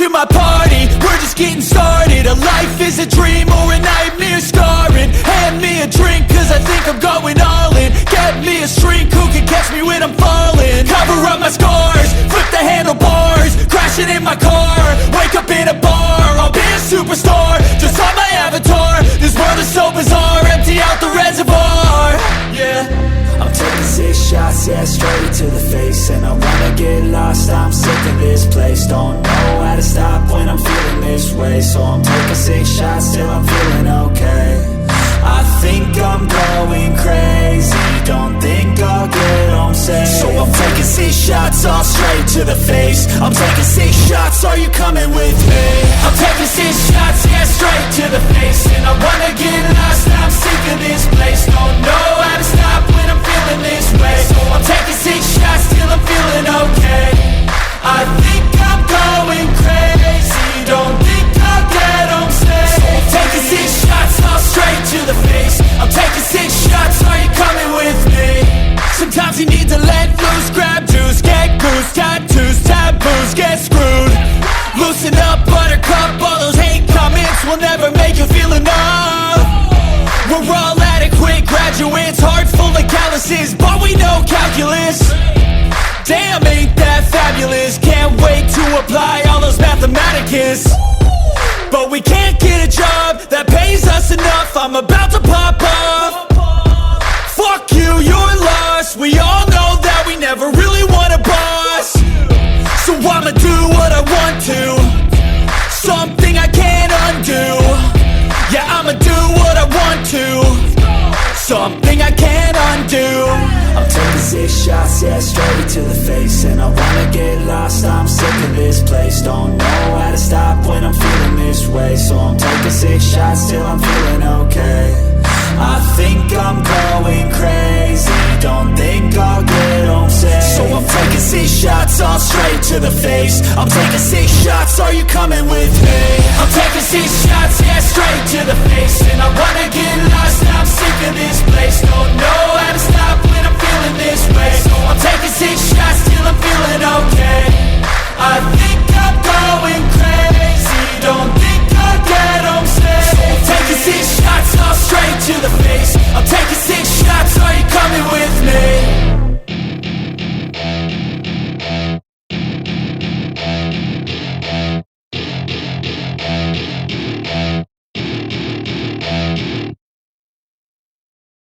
to my party, we're just getting started. A life is a dream or a nightmare scarring. Hand me a drink cause I think I'm going all in. Get me a shrink who can catch me when I'm falling. Cover up my scars, flip the handlebars, crashing in my car, wake up in a bar. I'll be a superstar, just on my avatar. This world is so bizarre, empty out the reservoir. Yeah, I'm taking 6 shots, yeah, straight to the face. And I wanna get lost, I'm sick of this place. Don't know how to stop when I'm feeling this way. So I'm taking 6 shots till I'm feeling okay. I think I'm going crazy, don't think I'll get home safe. So I'm taking 6 shots, all straight to the face. I'm taking 6 shots, are you coming with me? I'm taking 6 shots, yeah, straight to the face. And I wanna get lost, I'm sick of this place. Don't know how to stop when I'm feeling this way. So I'm taking 6 shots till I'm feeling okay. I think I'm going crazy, don't think I'll get home safe. So I'm taking 6 shots, all straight to the face. I'm taking 6 shots, are you coming with me? Sometimes you need to let loose, grab juice, get goose, tattoos, taboos, get screwed. Loosen up, buttercup, all those hate comments will never make you feel enough. We're all adequate graduates, heart full of calluses, but we know calculus. Damn, ain't that fabulous? Can't wait to apply all those mathematicus. But we can't get a job that pays us enough. I'm about to pop off. Fuck you, you're lost. We all know that we never really want a boss. So I'ma do what I want to, something I can't undo. Yeah, I'ma do what I want to, something I can't undo. I'm taking 6 shots, yeah, straight to the face. And I wanna get lost, I'm sick of this place. Don't know how to stop when I'm feeling this way. So I'm taking 6 shots till I'm feeling okay. I think I'm going crazy, don't think I'll get home safe. So I'm taking 6 shots, all straight to the face. I'm taking 6 shots, are you coming with me? I'm taking 6 shots, yeah, straight to the face. And I wanna get lost, I'm sick of this place.